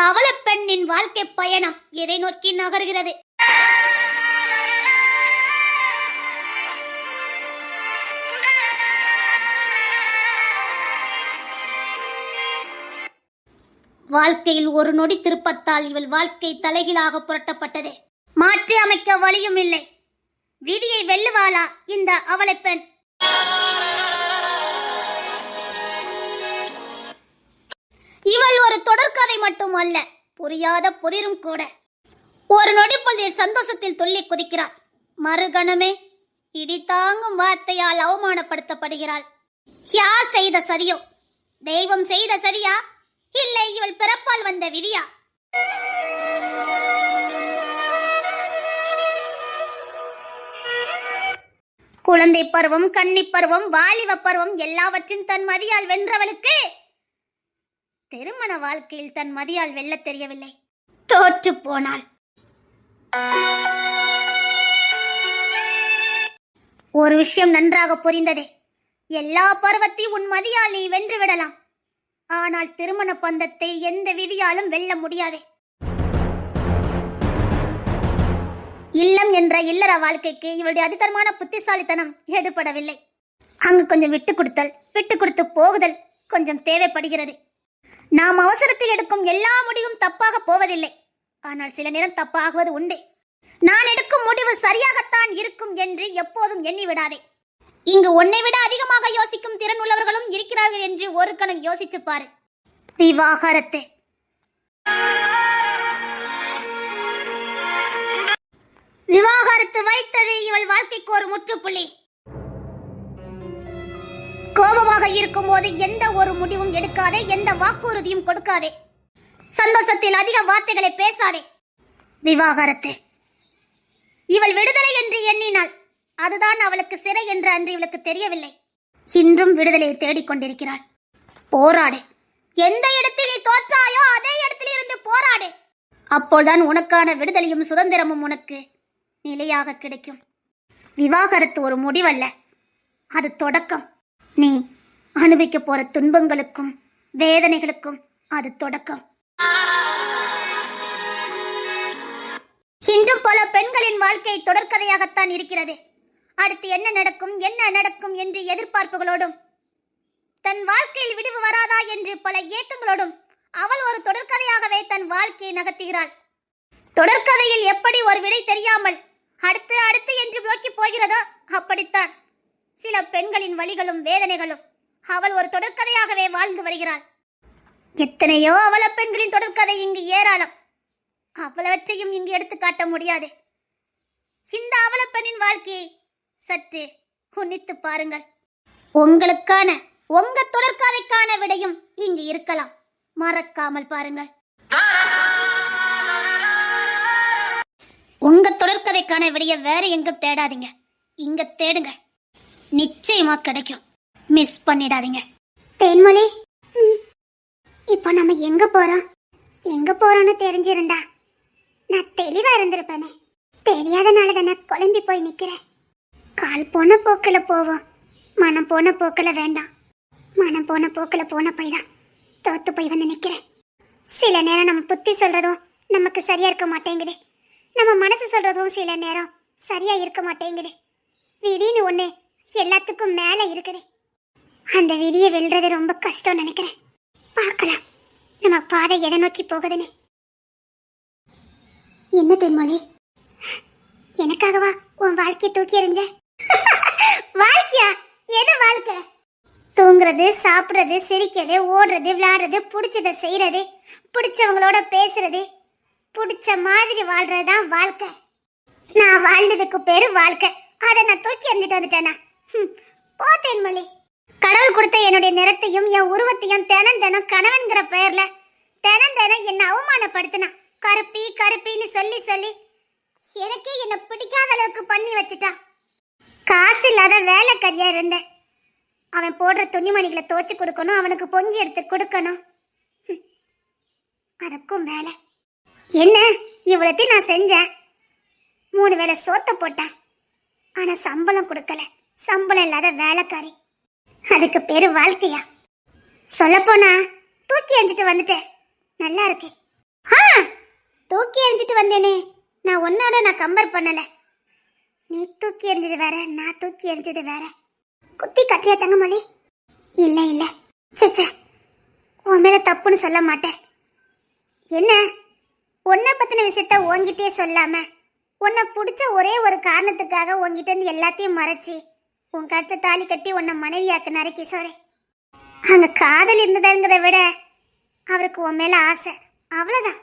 அவலப்பெண்ணின் வாழ்க்கை பயணம் எதை நோக்கி நகர்கிறது? வாழ்க்கையில் ஒரு நொடி திருப்பத்தால் இவள் வாழ்க்கை தலைகீழாக புரட்டப்பட்டது. மாற்றி அமைக்க வழியும் இல்லை. விதியை வெல்லுவாளா இந்த அவலப்பெண்? இவள் ஒரு தொடர்கதை மட்டும் அல்ல, புரியாத புதிரும் கூட. ஒரு நொடி பொழுதில் சந்தோஷத்தில் துள்ளி குதிக்கிறாள். மறுகணமே இடி தாங்கும் வார்த்தையால் அவமானப்படுத்தப்படுகிறாள். யார் செய்த சரியோ? தெய்வம் செய்த சரியா, இல்லை இவள் பிறப்பால் வந்த விதியா? குழந்தை பருவம், கன்னி பருவம், வாலிப பருவம் எல்லாவற்றின் தன் மதியால் வென்றவளுக்கு திருமண வாழ்க்கையில் தன் மதியால் வெல்ல தெரியவில்லை. தோற்று போனாள். ஒரு விஷயம் நன்றாக புரிந்ததே. எல்லா பருவத்தையும் உன் மதியால் நீ வென்று விடலாம். ஆனால் திருமண பந்தத்தை எந்த விதியாலும் வெல்ல முடியாது. இல்லம் என்ற இல்லற வாழ்க்கைக்கு இவளுடைய அதிதரமான புத்திசாலித்தனம் எடுபடவில்லை. அங்கு கொஞ்சம் விட்டு கொடுத்து போகுதல் கொஞ்சம் தேவைப்படுகிறது. நாம் அவசரத்தில் எடுக்கும் எல்லா முடிவும் தப்பாக போவதில்லை. ஆனால் சில நேரம் தப்பாகுவது உண்டு. நான் எடுக்கும் முடிவு சரியாகத்தான் இருக்கும் என்று எப்போதும் எண்ணிவிடாதே. இங்கு உன்னை விட அதிகமாக யோசிக்கும் திறன் உள்ளவர்களும் இருக்கிறார்கள் என்று ஒரு கணம் யோசிச்சு பாரு. விவாகரத்து. விவாகரத்து வைத்தது இவள் வாழ்க்கைக்கு ஒரு முற்றுப்புள்ளி. கோபமாக இருக்கும் போது எந்த ஒரு முடிவும் எடுக்காதே, எந்த வாக்குறுதியும் கொடுக்காதே, சந்தோஷத்தில் அதிக வார்த்தைகளை பேசாதே. விவாகரத்து. இவள் விடுதலை என்று எண்ணினாள். அதுதான் அவளுக்கு சிறை என்று அன்று இவளுக்கு தெரியவில்லை. இன்றும் விடுதலையை தேடிக்கொண்டிருக்கிறாள். போராடு. எந்த இடத்தில் நீ தோற்றாயோ அதே இடத்தில் இருந்து போராடு. அப்போதுதான் உனக்கான விடுதலையும் சுதந்திரமும் உனக்கு நிலையாக கிடைக்கும். விவாகரத்து ஒரு முடிவல்ல, அது தொடக்கம். நீ அனுபவிக்க போற துன்பங்களுக்கும் வேதனைகளுக்கும் அது தொடக்கம். இன்றும் பல பெண்களின் வாழ்க்கை தொடர்கதையாகத்தான் இருக்கிறது. அடுத்து என்ன நடக்கும் என்று எதிர்பார்ப்புகளோடும், தன் வாழ்க்கையில் விடிவு வராதா என்று பல ஏக்கங்களோடும் அவள் ஒரு தொடர்கதையாகவே தன் வாழ்க்கையை நகர்த்துகிறாள். தொடர்கதையில் எப்படி ஒரு விடை தெரியாமல் அடுத்து என்று நோக்கி போகிறதோ அப்படித்தான் சில பெண்களின் வலிகளும் வேதனைகளும். அவள் ஒரு தொடர்கதையாகவே வாழ்ந்து வருகிறாள். எத்தனையோ அவள பெண்களின் தொடர்கதை இங்கு ஏராளம். அவ்வளவற்றையும் இங்கு எடுத்து காட்ட முடியாது. இந்த அவல பெண்ணின் வாழ்க்கையை சற்று உன்னித்து பாருங்கள். உங்களுக்கான உங்க தொடர்கதைக்கான விடையும் இங்கு இருக்கலாம். மறக்காமல் பாருங்கள். உங்க தொடர்கதைக்கான விடைய வேற எங்கும் தேடாதீங்க, இங்க தேடுங்க. நிச்சயமா கிடைக்கும். மிஸ் பண்ணிடாதீங்க. தேன்மொழி, இப்போ நம்ம எங்க போறோம்னு தெரிஞ்சிருந்தா நான் தெளிவா இருந்திருப்பேனே. தெரியாதனால தானே குழம்பி போய் நிக்கிறேன். கால் போன போக்கில் போவோம், மனம் போன போக்கில் வேண்டாம். மனம் போன போக்கில் போன போய் தான் தோத்து போய் வந்து நிக்கிறேன். சில நேரம் நம்ம புத்தி சொல்றதும் நமக்கு சரியா இருக்க மாட்டேங்குது. நம்ம மனசு சொல்றதும் சில நேரம் சரியா இருக்க மாட்டேங்குது. விதின்னு ஒண்ணு எல்லாத்துக்கும் மேல இருக்குது. அந்த விதியை வெல்றது ரொம்ப கஷ்டம் நினைக்கிறேன். பார்க்கலாம் நம்ம பாதை எதை நோக்கி போகுதுன்னு. என்ன தென்மொழி, எனக்காகவா உன் வாழ்க்கையை தூக்கி எறிஞ்ச? வாழ்க்கையா? எது வாழ்க்கை? தூங்குறது, சாப்பிடுறது, சிரிக்கிறது, ஓடுறது, விளையாடுறது, பிடிச்சதை செய்யறது, பிடிச்சவங்களோட பேசுறது, பிடிச்ச மாதிரி வாழ்றதுதான் வாழ்க்கை. நான் வாழ்ந்ததுக்கு பேரு வாழ்க்கை. அதை நான் தூக்கி எறிஞ்சிட்டு வந்துட்டேனா? போ தென்மொழி. கடவுள் கொடுத்த என்னுடைய நிறத்தையும் என் உருவத்தையும் தினம் கணவன்கிற பெயர்ல தினம் என்ன அவமானப்படுத்தினா. கருப்பின்னு சொல்லி எனக்கே என்ன பிடிக்காத அளவுக்கு பண்ணி வச்சுட்டான். காசு இல்லாத வேலைக்காரியா இருந்தேன். அவன் போடுற துணிமணிகளை துவைச்சு கொடுக்கணும், அவனுக்கு பொங்கி எடுத்து கொடுக்கணும். அதுக்கும் மேல என்ன இவ்வளத்தையும் நான் செஞ்சேன். 3 வேளை சோத்த போட்டேன். ஆனா சம்பளம் கொடுக்கல. சம்பளம் இல்லாத வேலைக்காரி. அதுக்கு பேரு வாழ்க்கையா? சொல்லப்போனா தூக்கி எறிஞ்சிட்டு வந்துட்டேன். நல்லா இருக்கு. ஆ, தூக்கி எறிஞ்சிட்டு வந்தேனே, நான் கம்பேர் பண்ணல. நீ தூக்கி எறிஞ்சது வேற, நான் தூக்கி எறிஞ்சது வேற. குத்தி கட்டியா தங்கமொழி? இல்ல இல்ல, சே, உன் மேல தப்புன்னு சொல்ல மாட்டேன். என்ன, உன்னை பத்தின விஷயத்த உன்கிட்டயே சொல்லாம உன்னை பிடிச்ச ஒரே ஒரு காரணத்துக்காக உன்கிட்ட இருந்து எல்லாத்தையும் மறைச்சி உன் கழுத்தை தாலி கட்டி உன்னை மனைவியாக்குனாரு கிஷோரே. அங்க காதல் இருந்ததுங்கிறத விட அவருக்கு உன் மேல ஆசை, அவ்வளவுதான்.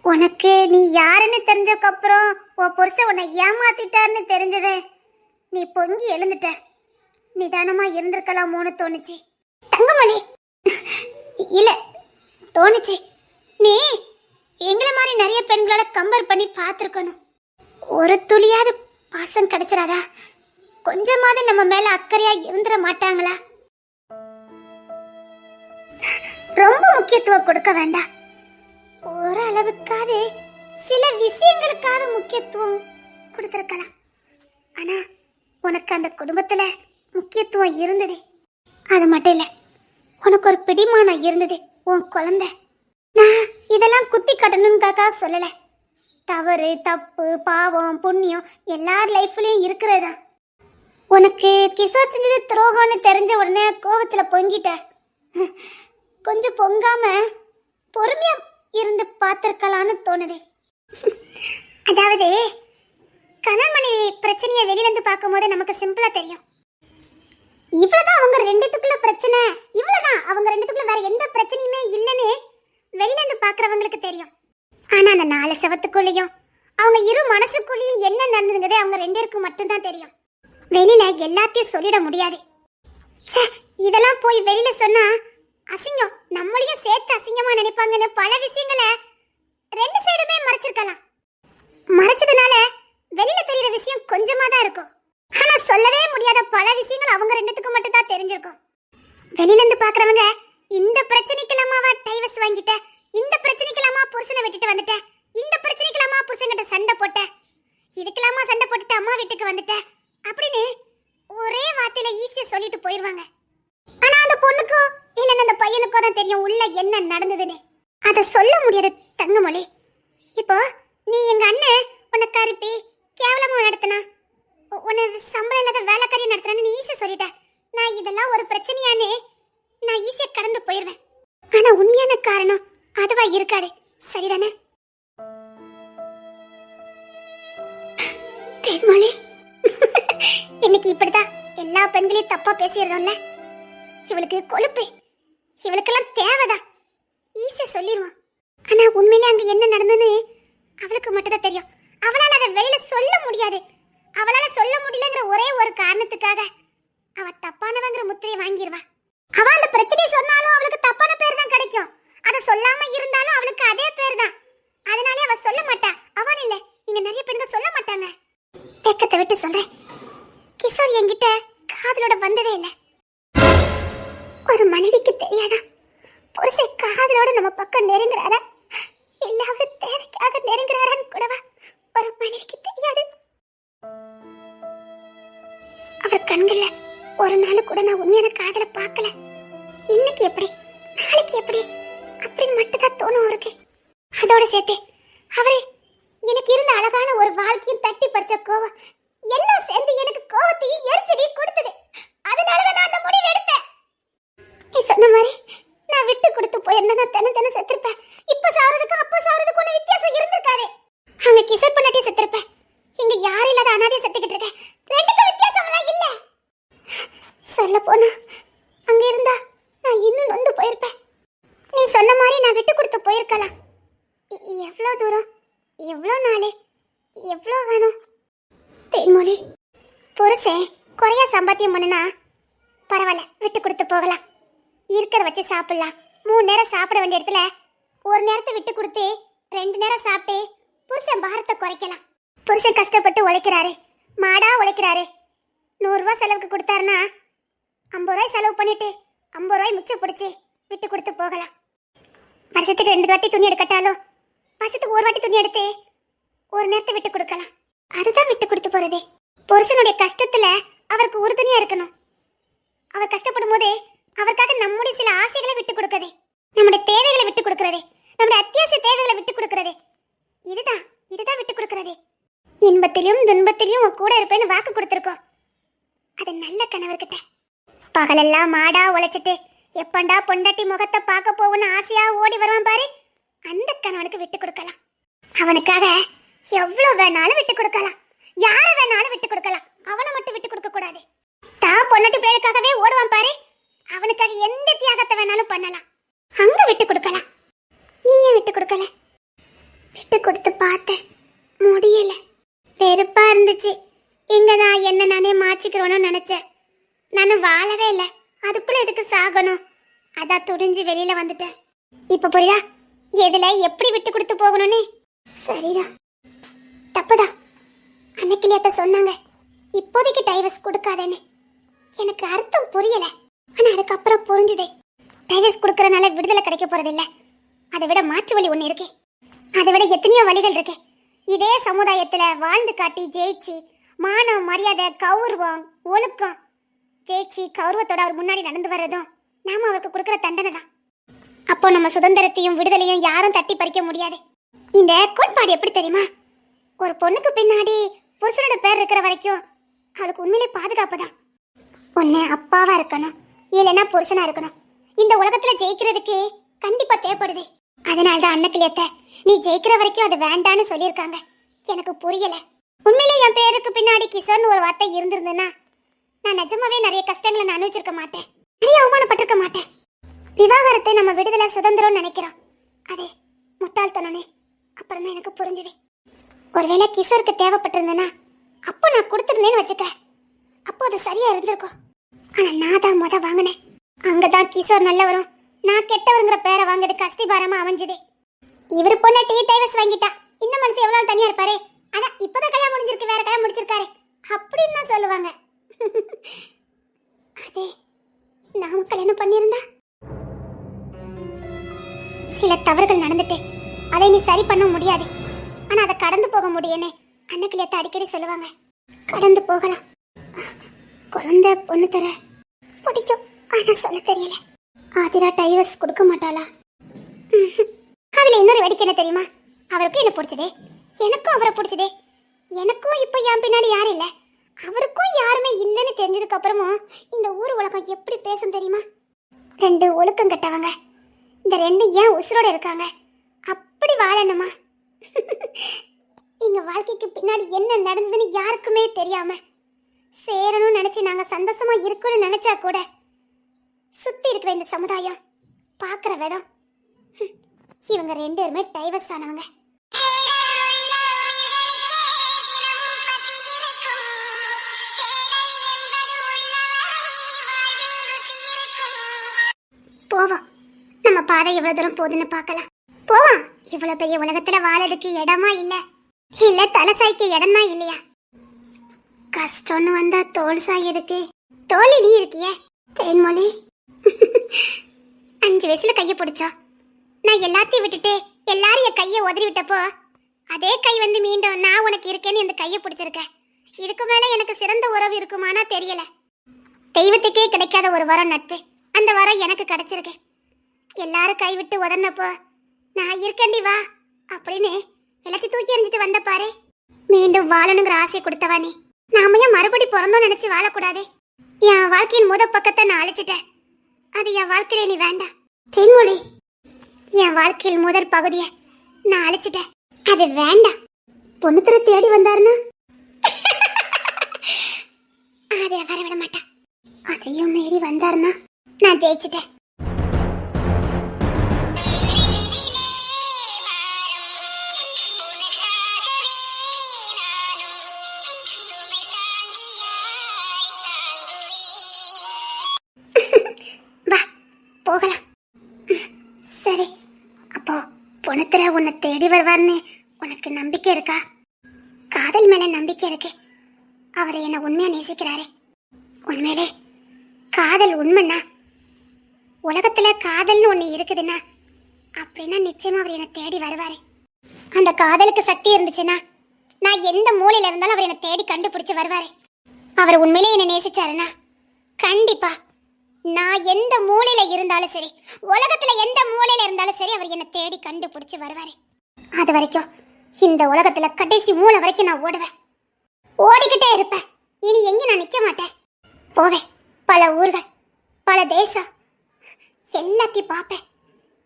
உனக்கு நீ யாருன்னு தெரிஞ்சதுக்கப்புறம் உன் புருஷன் உன்னை ஏமாத்திட்டாருன்னு தெரிஞ்சது நீ பொங்கி எழுந்துட்ட. நிதானமா இருந்திருக்கலாமோன்னு தோணுச்சு தங்கமொழி. இல்ல, தோணுச்சு. நீ எங்களை மாதிரி நிறைய பெண்களோட கம்பேர் பண்ணி பார்த்துருக்கணும். ஒரு துளியாவது பாசம் கிடைச்சிடாதா? கொஞ்சமாவது நம்ம மேல அக்கறையா இருந்துட மாட்டாங்களா? ரொம்ப முக்கியத்துவம் கொடுக்க வேண்டாம். ஓரளவுக்காவது சில விஷயங்களுக்காவது முக்கியத்துவம் கொடுத்திருக்கலாம். ஆனா உனக்கு அந்த குடும்பத்துல முக்கியத்துவம் இருந்தது. அது மட்டும் இல்ல, உனக்கு ஒரு பிடிமானம் இருந்தது, உன் குழந்தை. நான் இதெல்லாம் குத்தி காட்டணும்னுக்காக சொல்லல. தவறு, தப்பு, பாவம், புண்ணியம் எல்லார் லைஃப்லயும் இருக்கிறதா. உனக்கு கிஷோர் செஞ்சது துரோகம்னு தெரிஞ்ச உடனே கோவத்துல பொங்கிட்ட. கொஞ்சம் பொங்காம பொறுமையா இருந்து பார்த்திருக்கலான்னு தோணுது. அதாவது கணவன் மனைவி பிரச்சனையை வெளியிலிருந்து பார்க்கும்போது நமக்கு சிம்பிளா தெரியும். இவ்வளவுதான் அவங்க ரெண்டுத்துக்குள்ள பிரச்சனை, இவ்வளவுதான் அவங்க ரெண்டுத்துக்குள்ள வேற எந்த பிரச்சனையுமே இல்லைன்னு வெளியிலிருந்து பார்க்கறவங்களுக்கு தெரியும். ஆனா அந்த 4 செவத்துக்குள்ளேயும் அவங்க இரு மனசுக்குள்ளேயும் என்ன நடந்ததுங்கிறது அவங்க 2 பேருக்கும் மட்டும்தான் தெரியும். வெளியில எல்லாத்தையும் சொல்லிட முடியாது. இதெல்லாம் போய் வெளியில சொன்னா அசிங்கம், நம்மளையும் சேர்த்து அசிங்கமா நினைப்பாங்கன்னு பல விஷயங்களை 2 சைடுமே மறைச்சிருக்கலாம். மறைச்சதுனால வெளியில தெரியுற விஷயம் கொஞ்சமா தான் இருக்கும். ஆனா சொல்லவே முடியாத பல விஷயங்கள் அவங்க 2த்துக்கும் மட்டும் தான் தெரிஞ்சிருக்கும். வெளியில இருந்து பாக்குறவங்க இந்த பிரச்சனைக்கெல்லாமாவா டைவர்ஸ் வாங்கிட்ட, இந்த பிரச்சனைக்கெல்லாமா புருஷனை விட்டுட்டு வந்துட்ட, இந்த பிரச்சனைக்கெல்லாமா புருஷன்கிட்ட சண்டை போட்ட, இதுக்கெல்லாமா சண்டை போட்டுட்டு அம்மா வீட்டுக்கு வந்துட்ட அப்படின்னு ஒரே வார்த்தையில ஈஸியா சொல்லிட்டு போயிருவாங்க. ஆனா அந்த பொண்ணுக்கோ இல்லைன்னா அந்த பையனுக்கோ தான் தெரியும் உள்ள என்ன நடந்ததுன்னு. அதை சொல்ல முடியாது தங்கமொழி. இப்போ நீ எங்க அண்ணன் உன்னை கருப்பி கேவலமா நடத்தினா, உன்னை சம்பளம் இல்லாத வேலைக்காரி நடத்துறான்னு நீ ஈஸியா சொல்லிட்ட. நான் இதெல்லாம் ஒரு பிரச்சனையானே நான் ஈஸியா கடந்து போயிருவேன். ஆனா உண்மையான காரணம் அதுவா இருக்காது, சரிதானே? தேன்மொழி, இன்னைக்கு இப்படிதான் எல்லா பெண்களையும் தப்பா பேசிடுறோம்ல. இவளுக்கு கொழுப்பு, இவளுக்கெல்லாம் தேவைதான், ஈஸியா சொல்லிடுவான். ஆனா உண்மையிலே அங்க என்ன நடந்ததுன்னு அவளுக்கு மட்டும் தான் தெரியும். அவளால அதை வெளியில சொல்ல முடியாது. அவளால சொல்ல முடியலங்கிற ஒரே ஒரு காரணத்துக்காக அவ தப்பானவங்கிற முத்திரையை வாங்கிடுவா. அவ அந்த பிரச்சனையை சொன்னாலும் அவளுக்கு தப்பான பேர் தான் கிடைக்கும். அதை சொல்லாம இருந்தாலும் அவளுக்கு அதே பேர் தான். அதனாலே அவ சொல்ல மாட்டா. அவன் இல்ல, இங்க நிறைய பெண்கள் சொல்ல மாட்டாங்க. வெக்கத்தை விட்டு சொல்றேன், கிஷோர் என்கிட்ட காதலோட வந்ததே இல்ல. ஒரு மனைவிக்கு தெரியாதா புருஷன் காதலோட நம்ம பக்கம் நெருங்குறாரா இல்ல அவரு தேவைக்காக நெருங்குறாரான்னு கூடவா ஒரு மனைவிக்கு தெரியாது. அவர் கண்கள்ல ஒரு நாள் கூட நான் உண்மையான காதலை பார்க்கல. இன்னைக்கு எப்படி நாளைக்கு எப்படி அப்படின்னு மட்டும் தான் தோணும் அவருக்கு. அதோட சேர்த்து அவரு எனக்கு இருந்த அழகான ஒரு வாழ்க்கையும் தட்டி பறிச்ச கோவம் எல்லாம் சேர்ந்து எனக்கு கோவத்தையும் எரிச்சலையும் கொடுத்தது. அதனாலதான் நான் அந்த முடிவு எடுத்தேன். நீ சொன்ன மாதிரி நான் விட்டு கொடுத்து போயிருந்தேன், தினம் செத்துருப்பேன். இப்ப சாவறதுக்கு அப்ப சாவறதுக்கு ஒண்ணு வித்தியாசம் இருந்திருக்காரு. அங்க கிஷோர் பண்ணாட்டி செத்துருப்பேன், இங்க யாரும் இல்லாத அனாதையா செத்துக்கிட்டு இருக்கேன். ரெண்டுக்கும் வித்தியாசம் இல்ல. சொல்ல போனா அங்க இருந்தா நான் இன்னும் நொந்து போயிருப்பேன். நீ சொன்ன மாதிரி நான் விட்டு கொடுத்து போயிருக்கலாம். எவ்வளவு தூரம், எவ்வளவு நாளே, எவ்வளவு வேணும்? தேன்மொழி, புருஷன் குறையா சம்பாத்தியம் பண்ணுனா பரவாயில்ல, விட்டு கொடுத்து போகலாம். இருக்கிறத வச்சு சாப்பிடலாம். 3 நேரம் சாப்பிட வேண்டிய இடத்துல ஒரு நேரத்தை விட்டு கொடுத்து 2 நேரம் சாப்பிட்டு புருஷன் பாரத்தை குறைக்கலாம். புருஷன் கஷ்டப்பட்டு உழைக்கிறாரு, மாடா உழைக்கிறாரு. 100 ரூபாய் செலவுக்கு கொடுத்தாருன்னா 50 ரூபாய் செலவு பண்ணிட்டு 50 ரூபாய் மிச்சம் பிடிச்சி விட்டு கொடுத்து போகலாம். வருஷத்துக்கு 2 வாட்டி துணி எடுக்கட்டாலும் வருஷத்துக்கு 1 வாட்டி துணி எடுத்து ஒரு நேரத்தை விட்டு கொடுக்கலாம். அதுதான் விட்டு கொடுத்து போறது. புருஷனுடைய கஷ்டத்துல அவருக்கு உறுதுணையா இருக்கணும். அவர் கஷ்டப்படும் போதே அவருக்காக நம்முடைய சில ஆசைகளை விட்டு கொடுக்கதே, நம்முடைய தேவைகளை விட்டு கொடுக்கறதே, நம்முடைய அத்தியாவசிய தேவைகளை விட்டு கொடுக்கறது. இதுதான் இதுதான் விட்டு கொடுக்கறது. இன்பத்திலும் துன்பத்திலும் உன் கூட இருப்பேன்னு வாக்கு கொடுத்துருக்கோம். அது நல்ல கணவர்கிட்ட. பகலெல்லாம் மாடா உழைச்சிட்டு எப்பண்டா பொண்டாட்டி முகத்தை பார்க்க போகணும்னு ஆசையா ஓடி வருவான் பாரு, அந்த கணவனுக்கு விட்டு கொடுக்கலாம். அவனுக்காக எவ்வளவு வேணாலும் விட்டு கொடுக்கலாம், யார வேணாலும் விட்டு கொடுக்கலாம். அவனை மட்டும் விட்டு கொடுக்க கூடாது. தான் பொண்டாட்டி பிள்ளைக்காகவே ஓடுவான் பாரு, அவனுக்காக எந்த தியாகத்தை வேணாலும் பண்ணலாம். அங்க விட்டு கொடுக்கலாம். நீ ஏன் விட்டு கொடுக்கல? விட்டு கொடுத்து பார்த்தேன், முடியல. வெறுப்பா இருந்துச்சு. இங்க நான் என்ன நானே மாச்சிக்கிறோன்னு நினைச்சேன். நானும் வாழவே இல்லை. அதுக்குள்ள எதுக்கு சாகணும்? அதான் துடிஞ்சு வெளியில வந்துட்டேன். இப்ப புரியுதா எதுல எப்படி விட்டு கொடுத்து போகணும்னு? சரிதான், தப்புதான். அன்னைக்கிலேத்த சொன்னாங்க இப்போதைக்கு டைவர்ஸ் கொடுக்காதேன்னு. எனக்கு அர்த்தம் புரியல. ஆனா அதுக்கப்புறம் புரிஞ்சுதே. டைவர்ஸ் கொடுக்கறனால விடுதலை கிடைக்க போறது இல்ல. அதை விட மாற்று வழி ஒண்ணு இருக்கு. அதை விட எத்தனையோ வழிகள் இருக்கு. இதே சமுதாயத்துல வாழ்ந்து காட்டி ஜெயிச்சு மானம் மரியாதை கௌரவம் ஒழுக்கம் ஜெயிச்சு கௌரவத்தோட அவர் முன்னாடி நடந்து வர்றதும் நாம அவருக்கு கொடுக்கற தண்டனை தான். அப்போ நம்ம சுதந்திரத்தையும் விடுதலையும் யாரும் தட்டி பறிக்க முடியாது. இந்த கோட்பாடு எப்படி தெரியுமா? ஒரு பொண்ணுக்கு பின்னாடி புருஷனோட பேர் இருக்கிற வரைக்கும் அவளுக்கு உண்மையிலே பாதுகாப்பு தான். ஒண்ணு அப்பாவா இருக்கணும், இல்லைன்னா புருஷனா இருக்கணும். இந்த உலகத்துல ஜெயிக்கிறதுக்கு கண்டிப்பா தேவைப்படுது. அதனாலதான் அன்னக்கிளியத்த நீ ஜெயிக்கிற வரைக்கும் அது வேண்டான்னு சொல்லியிருக்காங்க. எனக்கு புரியல. உண்மையிலே என் பேருக்கு பின்னாடி கிஷோர்னு ஒரு வார்த்தை இருந்திருந்தேன்னா நான் நிஜமாவே நிறைய கஷ்டங்களை நான் அனுபவிச்சிருக்க மாட்டேன், நிறைய அவமானப்பட்டிருக்க மாட்டேன். விவாகரத்தை நம்ம விடுதலை சுதந்திரம் நினைக்கிறோம், அதே முட்டாள்தனே. அப்புறம் தான் எனக்கு புரிஞ்சுது. ஒருவேளை கிஷோருக்கு தேவைப்பட்டிருந்தேன்னா அப்போ நான் கொடுத்துருந்தேன்னு வச்சுக்க, அப்போ அது சரியா இருந்திருக்கும். ஆனா நான் தான் முத வாங்கினேன். அங்கதான் கிஷோர் நல்லவரும் நான் கெட்டவருங்கிற பேரை வாங்குறதுக்கு அஸ்திபாரமா அமைஞ்சுது. இவரு பொண்ணு டீ டைவர்ஸ் வாங்கிட்டா, இந்த மனுஷன் எவ்வளவு தனியா இருப்பாரு. அதான் இப்பதான் கல்யாணம் முடிஞ்சிருக்கு, வேற கல்யாணம் முடிச்சிருக்காரு அப்படின்னு தான் சொல்லுவாங்க. அதே நாம கல்யாணம் பண்ணியிருந்தா சில தவறுகள் நடந்துட்டு அதை நீ சரி பண்ண முடியாது. ஆனா அதை கடந்து போக முடியும்னு அன்னக்கிளியத்தை அடிக்கடி சொல்லுவாங்க. கடந்து போகலாம். குழந்தை பொண்ணு தர பிடிக்கும், ஆனா சொல்ல தெரியல. ஆதிரா டைவர்ஸ் கொடுக்க மாட்டாளா? அதுல இன்னொரு வேடிக்கை என்ன தெரியுமா? அவருக்கும் என்ன பிடிச்சதே, எனக்கும் அவரை பிடிச்சதே. எனக்கும் இப்ப என் பின்னாடி யாரும் இல்ல, அவருக்கும் யாருமே இல்லைன்னு தெரிஞ்சதுக்கு அப்புறமும் இந்த ஊர் உலகம் எப்படி பேசும் தெரியுமா? ரெண்டு ஒழுக்கம் கட்டவங்க, இந்த ரெண்டு ஏன் உசுரோட இருக்காங்க? அப்படி வாழணுமா? எங்க வாழ்க்கைக்கு பின்னாடி என்ன நடந்ததுன்னு யாருக்குமே தெரியாம சேரணும்னு நினைச்சு நாங்க சந்தோஷமா இருக்கணும்னு நினைச்சா கூட சுத்தி இருக்கிற இந்த சமுதாயம் பாக்குற விதம், இவங்க ரெண்டு பேருமே டைவர்ஸ் ஆனவங்க. போவோம், நம்ம பாதை எவ்வளவு தூரம் போகுதுன்னு பார்க்கலாம். போவோம். இவ்வளவு பெரிய உலகத்துல வாழறதுக்கு இடமா இல்ல, இல்ல தலை சாய்க்க இடம் தான் இல்லையா? கஷ்டம்னு வந்தா தோல் சாயதுக்கு தோழி நீ இருக்கிய தேன்மொழி. 5 வயசுல கைய பிடிச்சா நான் எல்லாத்தையும் விட்டுட்டு எல்லாரும் என் கைய உதறி விட்டப்போ அதே கை வந்து மீண்டும் நான் உனக்கு இருக்கேன்னு இந்த கைய பிடிச்சிருக்க. இதுக்கு மேல எனக்கு சிறந்த உறவு இருக்குமானா தெரியல. தெய்வத்துக்கே கிடைக்காத ஒரு வரம் நட்பு, அந்த வரம் எனக்கு கிடைச்சிருக்கு. எல்லாரும் கைவிட்டு உதறினப்போ நான் இருக்கண்டி வா அப்படின்னு எல்லாத்தையும் தூக்கி எறிஞ்சிட்டு வந்த பாரு. மீண்டும் வாழணுங்கிற ஆசையை கொடுத்தவா நீ. நாம ஏன் மறுபடி பிறந்தோம் நினைச்சு வாழக்கூடாது? என் வாழ்க்கையின் பக்கத்தை நான் அழிச்சிட்டேன், அது என் வாழ்க்கையில நீ வேண்டாம். தென்மொழி, என் வாழ்க்கையில் முதல் பகுதியை நான் அழிச்சிட்டேன், அது வேண்டாம். பொண்ணுத்தர தேடி வந்தாருன்னா அதை வரவிட மாட்டேன். அதையும் மீறி வந்தாருன்னா நான் ஜெயிச்சிட்டேன். போகலாம். சரி, அப்போ பொண்ணுத்தர உன்னை தேடி வருவார்னு உனக்கு நம்பிக்கை இருக்கா? காதல் மேல நம்பிக்கை இருக்கு. அவரை என்ன உண்மையா நேசிக்கிறாரு. உண்மையிலே காதல் உண்மைன்னா, உலகத்துல காதல்னு ஒண்ணு இருக்குதுன்னா அப்படின்னா நிச்சயமா அவர் என்ன தேடி வருவாரு. அந்த காதலுக்கு சக்தி இருந்துச்சுன்னா நான் எந்த மூலையில இருந்தாலும் அவர் என்ன தேடி கண்டுபிடிச்சு வருவாரு. அவர் உண்மையிலே என்ன நேசிச்சாருன்னா கண்டிப்பா நான் எந்த மூலையில இருந்தாலும் சரி, உலகத்துல எந்த மூலையில இருந்தாலும் சரி, அவர் என்னை தேடி கண்டுபிடிச்சு வருவாரு. அது வரைக்கும் இந்த உலகத்துல கடைசி மூலை வரைக்கும் நான் ஓடுவேன், ஓடிக்கிட்டே இருப்பேன். இனி எங்க நான் நிக்க மாட்டேன், போவேன். பல ஊர்கள், பல தேசம் எல்லாத்தையும் பார்ப்பேன்.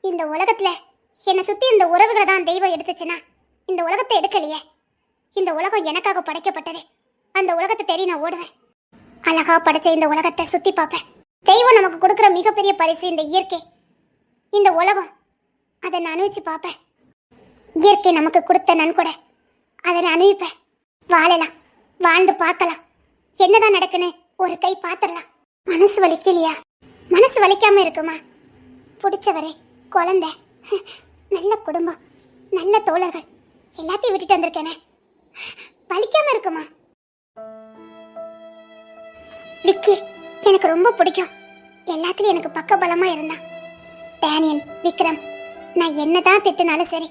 இந்த உலகத்துல என்னை சுத்தி இந்த உறவுகளை தான் தெய்வம் எடுத்துச்சுன்னா, இந்த உலகத்தை எடுக்கலையே. இந்த உலகம் எனக்காக படைக்கப்பட்டது. அந்த உலகத்தை தேடி நான் ஓடுவேன். அழகா படைச்ச இந்த உலகத்தை சுத்தி பார்ப்பேன். தெய்வம் நமக்கு கொடுக்குற மிகப்பெரிய பரிசு இந்த இயற்கை, இந்த உலகம். அதை நான் அனுபவிச்சு பார்ப்பேன். இயற்கை நமக்கு கொடுத்த நன்கொடை, அதை நான் அனுபவிப்பேன். வாழலாம், வாழ்ந்து பார்க்கலாம். என்னதான் நடக்குன்னு ஒரு கை பார்த்துடலாம். மனசு வலிக்கலையா? மனசு வலிக்காம இருக்குமா? பிடிச்சவரே, குழந்தை, நல்ல குடும்பம், நல்ல தோழர்கள் எல்லாத்தையும் விட்டுட்டு வந்திருக்கேனே, வலிக்காம இருக்குமா? விக்கி எனக்கு ரொம்ப பிடிக்கும். எல்லாத்துலயும் எனக்கு பக்கபலமா இருந்தான். டேனியல், விக்ரம், நான் என்னதான் திட்டுனாலும் சரி,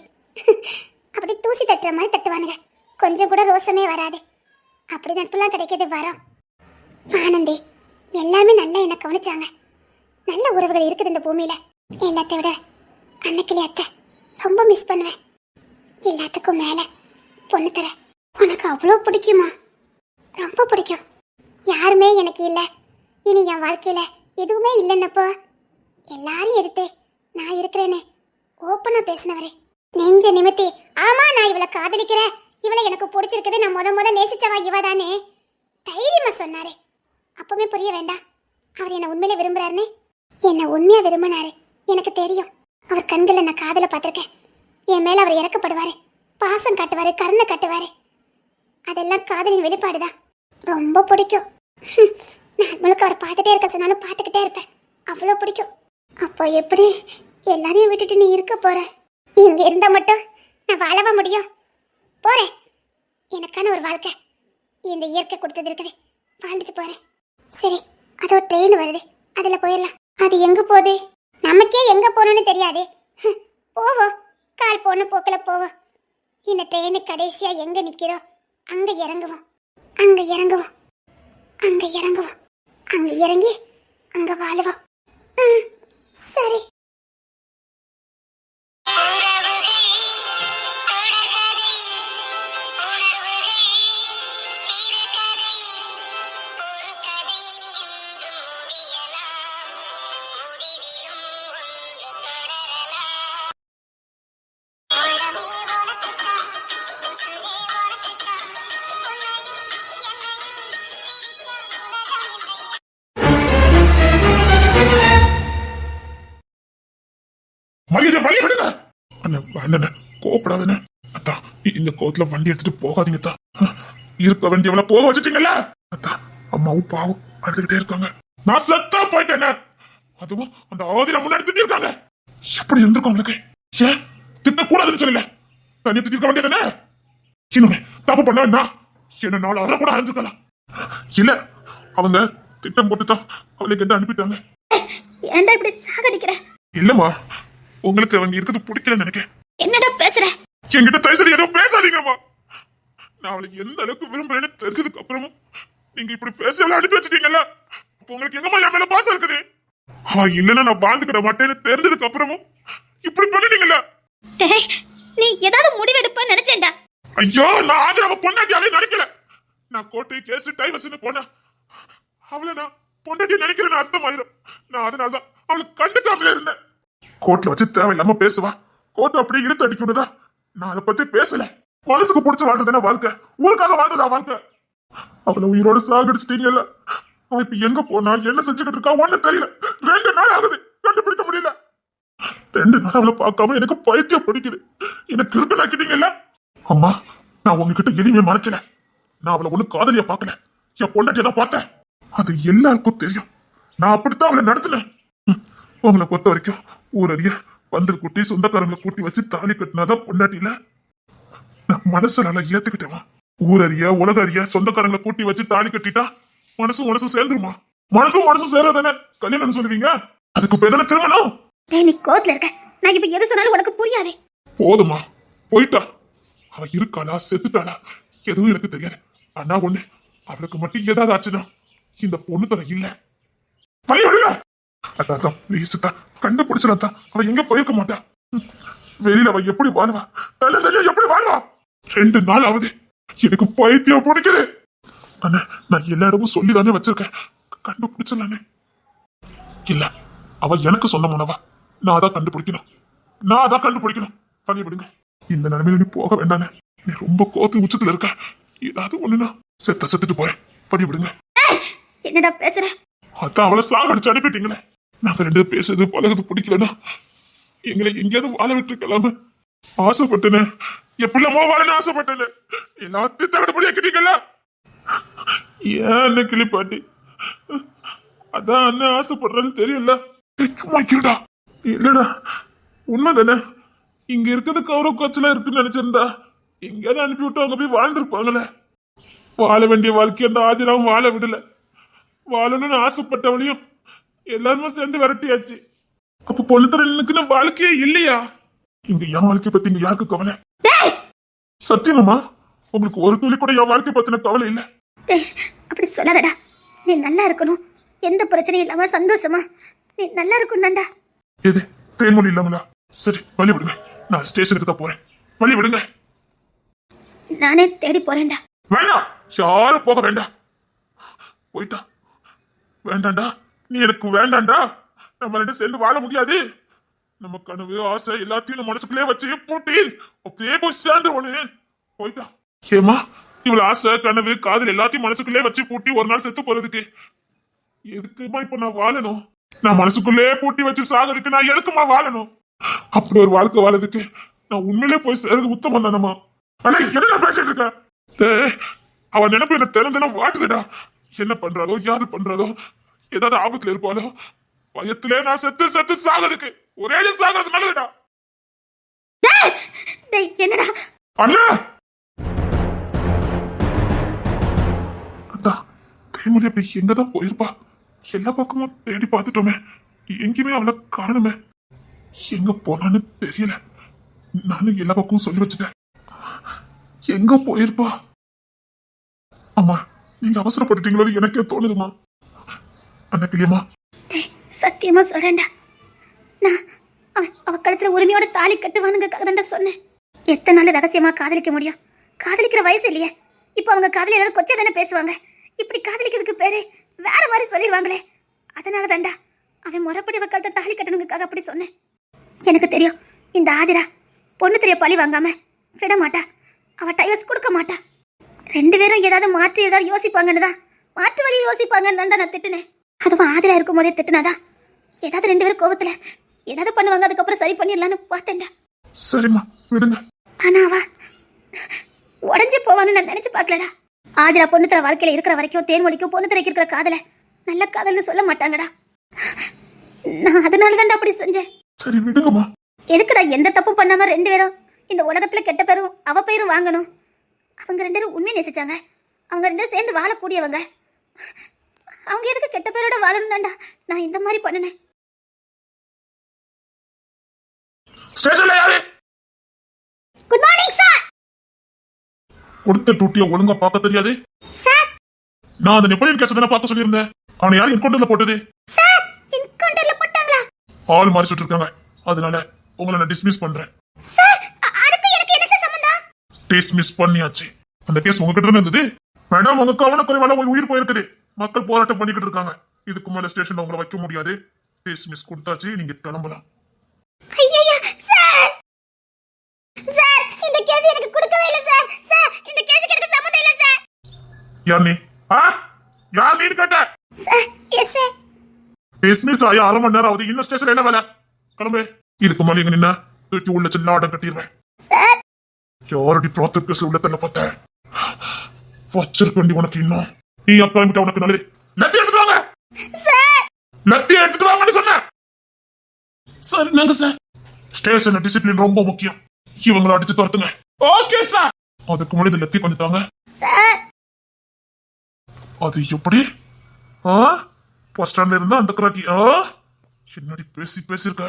அப்படி தூசி தட்டுற மாதிரி தட்டுவானுங்க. கொஞ்சம் கூட ரோசமே வராது. அப்படி நட்புலாம் கிடைக்கிறது வரோம். ஆனந்தி எல்லாமே நல்லா என்ன கவனிச்சாங்க. நல்ல உறவுகள் இருக்குது இந்த பூமியில. எல்லாத்தை விட அன்னைக்கிளி அத்தை ரொம்ப மிஸ் பண்ணுவேன். எல்லாத்துக்கும் மேல பொண்ணு தர உனக்கு அவ்வளோ பிடிக்குமா? ரொம்ப பிடிக்கும். யாருமே எனக்கு இல்லை, இனி என் வாழ்க்கையில எதுவுமே இல்லைன்னப்போ எல்லாரும் எடுத்து நான் இருக்கிறேன்னு ஓப்பனா பேசினவரே, நெஞ்ச நிமித்தி ஆமா நான் இவளை காதலிக்கிறேன், இவளை எனக்கு பிடிச்சிருக்குது, நான் முத நேசிச்சவா இவதானே தைரியமா சொன்னாரு. அப்பவுமே புரிய வேண்டாம் அவர் என்ன உண்மையில விரும்புறாருன்னு. என்ன உண்மையா விரும்பினாரு எனக்கு தெரியும். அவர் கண்களை நான் காதல பார்த்திருக்கேன். என் மேல அவர் இறக்கப்படுவாரு, பாசம் காட்டுவாரு, கருணை காட்டுவாரு. அதெல்லாம் காதலின் வெளிப்பாடுதான். ரொம்ப பிடிக்கும். நான் முழுக்க அவர் பார்த்துட்டே இருக்க சொன்னாலும் பார்த்துக்கிட்டே இருப்பேன். அவ்வளோ பிடிக்கும். அப்போ எப்படி எல்லாரையும் விட்டுட்டு நீ இருக்க போற? இங்க இருந்தா மட்டும் நான் வாழவா முடியும்? போறேன். எனக்கான ஒரு வாழ்க்கை இந்த இயற்கை கொடுத்தது இருக்குது, வாழ்ந்துட்டு போறேன். சரி, அதோ ட்ரெயின் வருது, அதுல போயிடலாம். அது எங்க போகுது? நமக்கே எங்க போகணும்னு தெரியாது. போவோம், கால் போன போக்கில் போவோம். இந்த ட்ரெயினு கடைசியா எங்க நிக்கிறோம் அங்க இறங்குவோம், அங்க இறங்குவோம், அங்க இறங்குவோம், அங்க இறங்கி அங்க வாழுவோம். சரி. கோப்படாதுன்னு அத்தான் இந்த கோத்துல வண்டி எடுத்துட்டு போகாதீங்க. இருக்க வேண்டியவள போக வச்சுட்டீங்கல்ல. அத்தான் அம்மாவும் பாவம் அழுதுகிட்டே இருக்காங்க. நான் சத்தா போயிட்டேன். அதுவும் அந்த ஆதிரம் முன்னாடி திட்டி இருக்காங்க. எப்படி இருந்திருக்கும் உங்களுக்கு? ஏன் திட்டக்கூடாதுன்னு சொல்லல, தனியா திட்டிருக்க வேண்டியதானே? இன்னொன்னு தப்பு பண்ண வேண்டாம், என்ன நாள் அரை கூட அரைஞ்சுக்கலாம். இல்ல அவங்க திட்டம் போட்டுதான் அவளுக்கு எந்த அனுப்பிட்டாங்க. ஏன்டா இப்படி சாகடிக்கிற? இல்லம்மா, உங்களுக்கு அவங்க இருக்கிறது பிடிக்கலன்னு நினைக்கிறேன். என்னடா பேசுற? என்கிட்ட தயவுசெய்து எதுவும் பேசாதீங்கம்மா. நான் அவளுக்கு எந்த அளவுக்கு விரும்புறேன்னு தெரிஞ்சதுக்கு அப்புறமும் நீங்க இப்படி பேசல அனுப்பி வச்சுட்டீங்கல்ல. உங்களுக்கு எங்கம்மா என் மேல பாசம் இருக்குது? இல்லன்னா நான் வாழ்ந்துக்கிட மாட்டேன்னு தெரிஞ்சதுக்கு அப்புறமும் இப்படி பண்ணிட்டீங்கல்ல. நீ ஏதாவது முடிவெடுப்ப நினைச்சேன்டா. ஐயோ, நான் ஆதரவ பொண்டாட்டியாவே நினைக்கல. நான் கோர்ட்டு கேஸ் டைவர்ஸ்னு போனா அவளை நான் பொண்டாட்டி நினைக்கிறேன்னு அர்த்தம் ஆயிரும். நான் அதனாலதான் அவளுக்கு கண்டுக்காமலே இருந்தேன். கோர்ட்ல வச்சு தேவையில்லாம பேசுவா, கோர்ட் அப்படி இழுத்து அடிக்கிறதா. நான் அதை பத்தி பேசல. மனசுக்கு பிடிச்ச வாழ்றதுனா வாழ்க்கை, ஊருக்காக வாழ்றதா வாழ்க்கை. அவளை உயிரோட சாகடிச்சிட்டீங்கல்ல. அவன் இப்ப எங்க போனா என்ன செஞ்சுக்கிட்டு இருக்கா ஒண்ணு தெரியல. 2 நாள் ஆகுது, கண்டுபிடிக்க முடியல. 2 நாள் அவளை பார்க்காம எனக்கு பைத்தியம் பிடிக்குது. எனக்கு இருக்கலாக்கிட்டீங்கல்ல. அம்மா, நான் உங்ககிட்ட எதுவுமே மறைக்கல. நான் அவளை ஒண்ணு காதலியா பார்க்கல, என் பொண்டாட்டியை தான் பார்த்தேன். அது எல்லாருக்கும் தெரியும். நான் அப்படித்தான் அவளை நடத்தினேன். உங்களை பொறுத்த வரைக்கும் ஊரறிய பந்தல் கூட்டி சொந்தக்காரங்களை கூட்டி வச்சு தாலி கட்டினாதான் பொண்டாட்டில. நான் மனசு நல்லா ஏத்துக்கிட்டேன். ஊரறிய உலக அறிய சொந்தக்காரங்களை கூட்டி வச்சு தாலி கட்டிட்டா மனசும் சேர்ந்துருமா? மனசும் சேர்றதானே கல்யாணம் சொல்லுவீங்க? அதுக்கு பேர் தானே திருமணம். நீ கோத்துல இருக்க, நான் இப்ப எது சொன்னாலும் உனக்கு புரியாதே. போதுமா, போயிட்டா. அவ இருக்காளா செத்துட்டாளா எதுவும் எனக்கு தெரியாது. ஆனா ஒண்ணு, அவளுக்கு மட்டும் ஏதாவது ஆச்சுன்னா இந்த பொண்ணு தர இல்ல. அதான் ப்ளீஸ் அத்தா, கண்டுபிடிச்சிடத்தா. அவ எங்க போயிருக்க மாட்டா. வெளியில அவ எப்படி வாழ்வா? தனியா எப்படி வாழ்வா? 2 நாள் ஆகுது. எனக்கு பைத்தியம் பிடிக்குது. அண்ணா, நான் எல்லா இடமும் சொல்லிதானே வச்சிருக்கேன். கண்டுபிடிச்சிடலானே. இல்ல, அவ எனக்கு சொந்தமானவா. நான் அதான் கண்டுபிடிக்கணும். வழி விடுங்க. இந்த நிலைமையில நீ போக வேண்டானே. நீ ரொம்ப கோத்து உச்சத்துல இருக்க. ஏதாவது ஒண்ணுனா செத்துட்டு போறேன். வழி விடுங்க. என்னடா பேசுற? அதான் அவளை சாகடிச்சு அனுப்பிட்டீங்களே. நாங்க 2 பேரும் பேசுறது பழகுது பிடிக்கலன்னா எங்களை எங்கேயாவது வாழ விட்டுருக்கலாம. ஆசைப்பட்டேனே, எப்படிலாமோ வாழன்னு ஆசைப்பட்டேனே. எல்லாத்தையும் தகடுபடியா கிட்டீங்களா? ஏன் அண்ணன் கிளிப்பாட்டி? அதான் அண்ணன் ஆசைப்படுறேன்னு தெரியல. சும்மா இருடா. இல்லடா, உண்மைதானே. இங்க இருக்கிறது கௌரவ காய்ச்சலா இருக்குன்னு நினைச்சிருந்தா எங்கேயாவது அனுப்பி விட்டு அங்க போய் வாழ்ந்துருப்பாங்களே. வாழ வேண்டிய வாழ்க்கை அந்த ஆதிராவும் வாழ விடல. வாழணும்னு ஆசைப்பட்டவளையும் எல்லாருமே சேர்ந்து விரட்டியாச்சு. அப்ப பொண்ணுத்தரனுக்குன்னு வாழ்க்கையே இல்லையா? இங்க என் வாழ்க்கைய பத்தி இங்க யாருக்கு கவலை? சத்தியமாமா, உங்களுக்கு ஒரு துளி கூட என் வாழ்க்கை பத்தின கவலை இல்ல. அப்படி சொல்லாதடா. நீ நல்லா இருக்கணும், எந்த பிரச்சனையும் இல்லாம சந்தோஷமா நீ நல்லா இருக்கணும்டா. எது தேன்மொழி இல்லாமலா? சரி, வழி விடுங்க. நான் ஸ்டேஷனுக்கு தான் போறேன். வழி விடுங்க. நானே தேடி போறேன்டா. வேண்டாம், யாரும் போக வேண்டாம். போயிட்டா வேண்டாண்டா. நீ எனக்கு வேண்டாண்டா. நம்ம 2 சேர்ந்து வாழ முடியாது. நம்ம கனவு ஆசை எல்லாத்தையும் நம்ம மனசுக்குள்ளே வச்சு பூட்டி அப்படியே போய் சேர்ந்து ஒண்ணு போயிட்டா. ஏமா, இவ்வளவு ஆசை கனவு காதல் எல்லாத்தையும் மனசுக்குள்ளே வச்சு பூட்டி ஒரு நாள் செத்து போறதுக்கு எதுக்குமா இப்ப நான் வாழணும்? நான் மனசுக்குள்ளே பூட்டி வச்சு சாகிறதுக்கு நான் எதுக்குமா வாழணும்? அப்படி ஒரு வாழ்க்கை வாழறதுக்கு நான் உண்மையிலே போய் சேர்றது உத்தமம் தானம்மா. ஆனா என்ன பேசிட்டு இருக்க? அவன் நினைப்பு என்ன திறந்தனம் வாட்டுதுடா. என்ன பண்றாளோ, யாரு பண்றாளோ, ஏதாவது ஆபத்துல இருப்பாளோ, பயத்திலே நான் செத்து சாகிறதுக்கு ஒரே சாகிறது நல்லதுடா. என்னடா அண்ணா, அதான் தேமுடி அப்படி எங்கதான் போயிருப்பா? எல்லா பக்கமும் தேடி பார்த்துட்டோமே, எங்கேயுமே அவளை காணுமே. எங்க போனான்னு தெரியல. நானும் எல்லா பக்கமும் சொல்லி வச்சுட்டேன். எங்க போயிருப்பா? அம்மா, நீங்க அவசரப்பட்டுட்டீங்களோ எனக்கே தோணுதுமா. அண்ணா கிளியம்மா, சத்தியமா சொல்றேன்டா. நான் அவ கழுத்துல உரிமையோட தாலி கட்டுவானுங்கக்காக தான்டா சொன்னேன். எத்தனை நாள் ரகசியமா காதலிக்க முடியும்? காதலிக்கிற வயசு இல்லையே. இப்போ அவங்க காதலி எல்லாரும் கொச்சை தானே பேசுவாங்க. இப்படி காதலிக்கிறதுக்கு பேரு வேற மாதிரி சொல்லிடுவாங்களே. அதனால தான்டா அவன் முறைப்படி அவ கழுத்தை தாலி கட்டணுங்கக்காக அப்படி சொன்னேன். எனக்கு தெரியும், இந்த ஆதிரா பொண்ணு தெரிய பழி வாங்காம விட மாட்டா. அவ டைவர்ஸ் கொடுக்க மாட்டா. 2 பேரும் ஏதாவது மாற்றி ஏதாவது யோசிப்பாங்கன்னு தான், மாற்று வழி யோசிப்பாங்கன்னு தான்டா நான் திட்டுனேன். அதுவும் ஆதிரா இருக்கும் போதே திட்டுனாதான் ஏதாவது 2 பேரும் கோபத்துல ஏதாவது பண்ணுவாங்க. அதுக்கப்புறம் சரி பண்ணிடலான்னு பார்த்தேன்டா. சரிம்மா விடுங்க. ஆனா அவ உடஞ்சு போவான்னு நான் நினைச்சு பார்க்கலடா. ஆதிரா பொண்ணு தர வாழ்க்கையில இருக்கிற வரைக்கும் தேன்மொழிக்கும் பொண்ணு திரைக்கு இருக்கிற காதல நல்ல காதல்னு சொல்ல மாட்டாங்கடா. நான் அதனால தான்டா அப்படி செஞ்சேன். சரி விடுங்கம்மா. எதுக்குடா எந்த தப்பும் பண்ணாம 2 பேரும் இந்த உலகத்துல கெட்ட பேரும் அவ பேரும் வாங்கணும்? அவங்க 2 பேரும் உண்மையை நேசிச்சாங்க. அவங்க 2 பேரும் சேர்ந்து வாழக்கூடியவங்க. அவங்க எதுக்கு கெட்ட பேரோட வாழணும் தான்டா நான் இந்த மாதிரி பண்ணினேன். ஸ்டேஷன்ல யாரு? Good morning sir. கொடுத்த டூட்டிய ஒழுங்கா பார்க்க தெரியாது சார். நான் அந்த நெப்போலியன் கேஸ் தானே பார்க்க சொல்லியிருந்தேன். அவனை யார் என்கவுண்டர்ல போட்டது? சார், என்கவுண்டர்ல போட்டாங்களா? ஆள் மாறி சுட்டு இருக்காங்க. அதனால உங்களை நான் டிஸ்மிஸ் பண்றேன். சார், அதுக்கு எனக்கு என்ன சம்பந்தம்? டிஸ்மிஸ் பண்ணியாச்சு. அந்த கேஸ் உங்ககிட்ட தானே இருந்தது. மேடம், உங்க கவனக்குறைவால ஒரு உயிர் போயிருக்குது. மக்கள் போராட்டம் பண்ணிக்கிட்டு இருக்காங்க. இதுக்கு மேல ஸ்டேஷன்ல உங்களை வைக்க முடியாது. டிஸ்மிஸ் கொடுத்தாச்சு, நீங்க கிளம்பலாம். ஐயையோ சார். சார், இந்த கேஸ் எனக்கு கொடுக்கவே இல்ல சார். சார், இந்த கேஸுக்கு எனக்கு சம்பந்தம் இல்ல சார். யார் நீ? யார் நீன்னு கேட்ட? Sir, yes sir. டிஸ்மிஸ் ஆகி 1/2 மணி நேரம் ஆகுது. இன்னும் ஸ்டேஷன்ல என்ன வேலை? கிளம்பு. இதுக்கு மேல இங்க நின்னா தூக்கி உள்ள சின்ன ஆட்டம் கட்டிடுவேன். சார், யாரடி ப்ராத்தர் கேஸ் உள்ள தள்ள பார்த்த? வச்சிருக்க வேண்டி உனக்கு இன்னும். நீ கிளம்பிட்ட உனக்கு நல்லது. லத்தி எடுத்துட்டு வாங்க சார். லத்தி எடுத்துட்டு வாங்கன்னு சொன்னேன். சார், நாங்க சார். ஸ்டேஷன்ல டிசிப்ளின் ரொம்ப முக்கியம். இவங்களை அடிச்சு துரத்துங்க. Okay sir. அதுக்கு முன்னாடி லத்தி கொஞ்சம் தாங்க சார். அது எப்படி? பஸ் ஸ்டாண்ட்ல இருந்தா அந்த கிராக்கி என்னடி பேசிருக்க?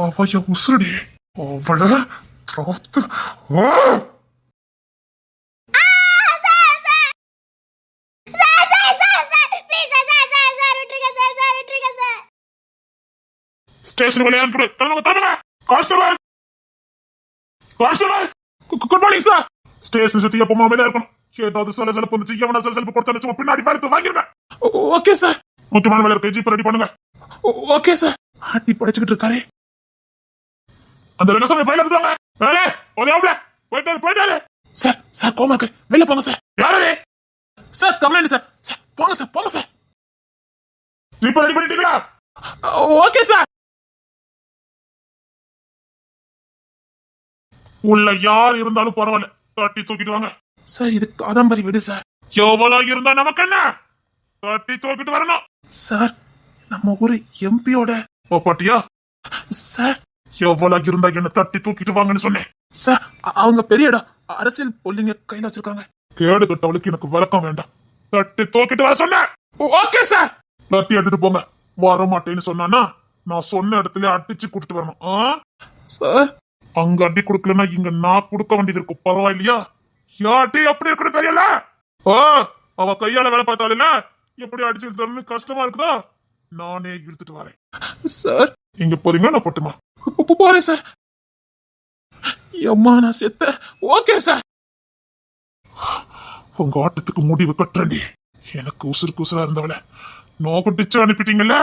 அவ உசுரடி. அவள ஸ்டேஷனுக்கு விளையாண்டு தரங்க constable constable good morning sir. Station சுத்தி எப்போ மாமையில இருக்கணும். ஏதாவது சலசலப்பு வந்துச்சு, எவனா சலசலப்பு கொடுத்தா பின்னாடி பார்த்து வாங்கிருங்க. Okay sir. முக்கியமான வேலை இருக்கு, ஜீப் ரெடி பண்ணுங்க. Okay sir. ஆட்டி படைச்சுக்கிட்டு இருக்காரு. அந்த ரங்கசாமி ஃபைல் எடுத்துவாங்க. போயிட்டாரு சார். சார் கோமா இருக்கு, வெளில போங்க சார். யாரு சார்? Complaint sir. சார் போங்க சார், போங்க சார். ஜீப் ரெடி பண்ணிட்டீங்களா? Okay sir. உள்ள யார் இருந்தாலும் பரவாயில்ல, தட்டி தூக்கிட்டு வாங்க சார். இது காதம்பரி வீடு சார். எவ்வளவு இருந்தா நமக்கு என்ன? தட்டி தூக்கிட்டு வரணும் சார். நம்ம ஊரு எம்பியோட பாட்டியா சார்? எவ்வளவு இருந்தா என்ன தட்டி தூக்கிட்டு வாங்கன்னு சொன்னேன் சார். அவங்க பெரிய இடம், அரசியல் பொல்லிங்க கையில வச்சிருக்காங்க. கேடு கட்டவளுக்கு எனக்கு விளக்கம் வேண்டாம். தட்டி தூக்கிட்டு வர சொன்னேன். Okay sir. தட்டி எடுத்துட்டு போங்க. வர மாட்டேன்னு சொன்னானா நான் சொன்ன இடத்துல அடிச்சு கொடுத்துட்டு வரணும் சார். அங்க அடி கொடுக்கலன்னா இங்க நான் கொடுக்க வேண்டியது இருக்கும். பரவாயில்லையா? யாட்டி எப்படி இருக்குன்னு தெரியல. அவ கையால வேலை பார்த்தாலும் எப்படி அடிச்சு தரணும்னு கஷ்டமா இருக்குதா? நானே இழுத்துட்டு வரேன் சார். இங்க போறீங்களா? நான் போட்டுமா? போறேன் சார். அம்மா நான் செத்த. Okay sir. உங்க ஆட்டத்துக்கு முடிவு கட்டுறேன்டி. எனக்கு உசுருக்கு உசுரா இருந்தவள நோக்கு டிச்சு அனுப்பிட்டீங்கல்ல.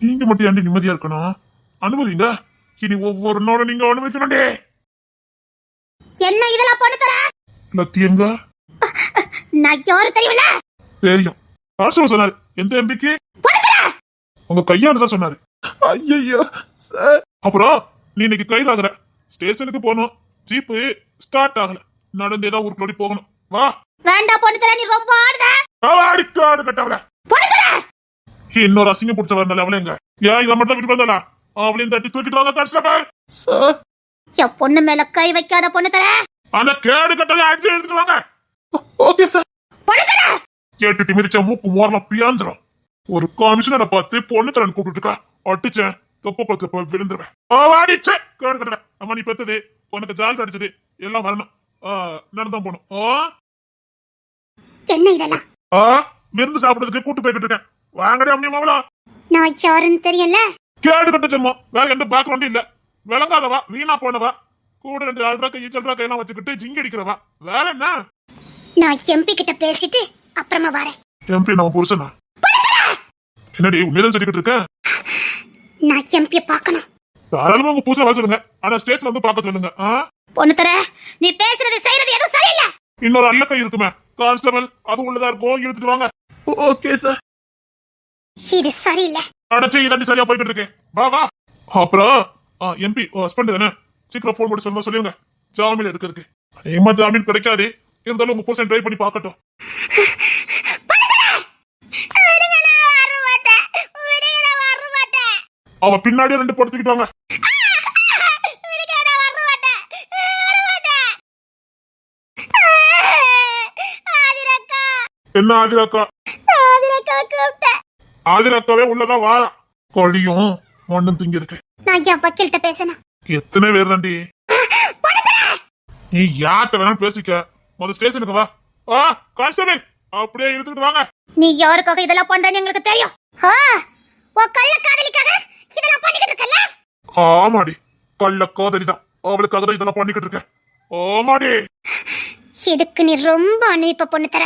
நீங்க மட்டும் ஏண்டி நிம்மதியா இருக்கணும்? அனுமதிங்க. இனி ஒவ்வொரு நாளும் நீங்க அனுமதிக்கணும்டே. என்ன இதெல்லாம் பண்ண தர? லத்தி எங்க? நான் யாரு தெரியுமில்ல? தெரியும். காசு சொன்னாரு. எந்த எம்பிக்கு? உங்க கையால தான் சொன்னாரு. ஐயோ சார். அப்புறம் நீ இன்னைக்கு கைதாகிற. ஸ்டேஷனுக்கு போகணும். ஜீப்பு ஸ்டார்ட் ஆகல. நடந்தேதான் ஊருக்குள்ளோடி போகணும். வா. வேண்டாம் பொண்ணு தர, நீ ரொம்ப ஆடுத. அடிக்காடு கட்டவள. இன்னொரு அசிங்கம் பிடிச்ச வந்தால அவளே எங்க? ஏன் இதை மட்டும் விட்டு வந்தாளா? அவளையும் தட்டி தூக்கிட்டு வாங்க கான்ஸ்டபிள் சார். என் பொண்ணு மேல கை வைக்காத பொண்ணு தர. அந்த கேடு கட்டளை அடிச்சு எடுத்துட்டு வாங்க. Okay sir. பொண்ணு தர கேட்டுட்டு மிதிச்ச மூக்கு மோரலாம் பியாந்துரும். ஒரு கமிஷனரை பார்த்து பொண்ணு தரன்னு கூப்பிட்டுருக்கா. அடிச்சேன் தொப்ப விழுந்துருவேன். அடிச்சே கேடு கட்டளை. அம்மா நீ பெத்தது, உனக்கு ஜால் அடிச்சது எல்லாம் வரணும். நடந்தான் போகணும். என்ன இதெல்லாம்? விருந்து சாப்பிடுறதுக்கு கூட்டு போய்கிட்டு இருக்கேன். வாங்கடி அம்மியா மாவளா. நான் யாருன்னு தெரியல. கேடு கட்ட ஜென்மம். வேற எந்த பேக்ரவுண்டும் இல்ல. விளங்காதவா, வீணா போனவா, கூட 2 ஆள்ரா கையல் கையெல்லாம் வச்சுக்கிட்டு ஜிங்கி அடிக்கிறவா. வேற என்ன? நான் எம்பி கிட்ட பேசிட்டு அப்புறமா வரேன். எம்பி நம்ம புருஷனா? என்னடி உண்மைதான் சொல்லிக்கிட்டு இருக்க? நான் எம்பியை பார்க்கணும். தாராளமா உங்க புருஷன் வர சொல்லுங்க. ஆனா ஸ்டேஷன்ல வந்து பார்க்க சொல்லுங்க. பொண்ணு தர, நீ பேசுறது செய்யறது எதுவும் சரியில்லை. இன்னொரு அல்ல கை இருக்குமே கான்ஸ்டபிள், அது உள்ளதா இருக்கும். இழுத்துட்டு வாங்க. Okay sir. இது சரியில்லை. அடைச்சி இதாண்டி சரியா போய்கிட்டு இருக்கு. வா வா. அப்புறம் எம்பி ஹஸ்பண்ட் தானே, சீக்கிரம் போன் போட்டு சொல்லுங்க. சொல்லுங்க ஜாமீன் எடுக்கிறதுக்கு. ஏமா ஜாமீன் கிடைக்காது, இருந்தாலும் உங்க புருஷன் ட்ரை பண்ணி பார்க்கட்டும். அவ பின்னாடியே 2 படுத்துக்கிட்டு வாங்க. என்ன ஆதிராக்கா? ஆதிராக்காவே உள்ளதான் வாரா. கொடியும் மண்ணும் திங்க இருக்கு. நான் என் வக்கீல்கிட்ட பேசணும். எத்தனை பேர் தாண்டி? நீ யார்கிட்ட வேணாலும் பேசிக்க. முதல் ஸ்டேஷனுக்கு வா. கான்ஸ்டபிள் அப்படியே இழுத்துக்கிட்டு வாங்க. நீ யாருக்காக இதெல்லாம் பண்றன்னு எங்களுக்கு தெரியும். உன் கள்ள காதலிக்காக இதெல்லாம் பண்ணிக்கிட்டு இருக்கல? ஆமாடி, கள்ள காதலிதான். அவளுக்காக தான் இதெல்லாம் பண்ணிக்கிட்டு இருக்க. ஆமாடி. இதுக்கு நீ ரொம்ப அனுப்ப பொண்ணு தர.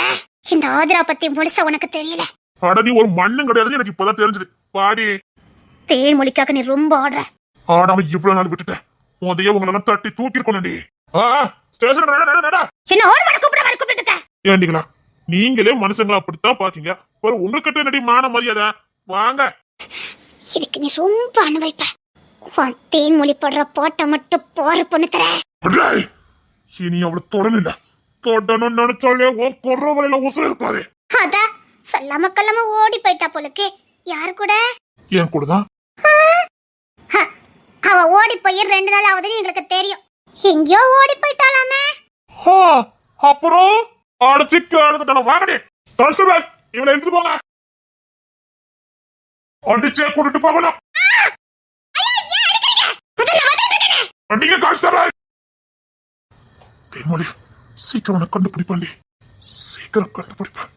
இந்த ஆதிரா பத்தி முழுசா உனக்கு தெரியல. அட நீ ஒரு மண்ணும் கிடையாதுன்னு எனக்கு இப்பதான் தெரிஞ்சது. பாடி. தேன்மொழிக்காக நீ ரொம்ப ஆடுற. ஆடாம இவ்வளவு நாள் விட்டுட்டேன். உதைய உங்களெல்லாம் தட்டி தூக்கிருக்கணும்டி. ஸ்டேஷன் என்ன ஓடு மாட கூப்பிட மாதிரி கூப்பிட்டு இருக்க? ஏண்டிங்களா, நீங்களே மனுஷங்களா அப்படித்தான் பாத்தீங்க. ஒரு உங்ககிட்ட நடி மான மரியாதை. வாங்க. இதுக்கு நீ ரொம்ப அனுபவிப்ப. உன் தேன்மொழி போடுற போட்ட மட்டும் போற பொண்ணு தர. இனி அவளை தொடனில்ல. தொடணும் நினைச்சாலே உன் குறவலையில உசுர இருக்காது. அதான் சொல்லாம கொல்லாம ஓடி போயிட்டா போலுக்கு. யாரு கூட? என் கூட தான். அவ ஓடி போய் 2 நாள் ஆகுதுன்னு எங்களுக்கு தெரியும். எங்கயோ ஓடி போயிட்டாலாமே. அப்புறம் அடிச்சு கேடுக்கிட்ட வாங்கடி. கான்ஸ்டபிள் இவளை எடுத்துட்டு போங்க. அடிச்சே கூட்டிட்டு போகணும். அடிங்க கான்ஸ்டபிள். தேன்மொழி சீக்கிரம் கண்டுபிடிப்பாண்டி. சீக்கிரம் கண்டுபிடிப்பேன்.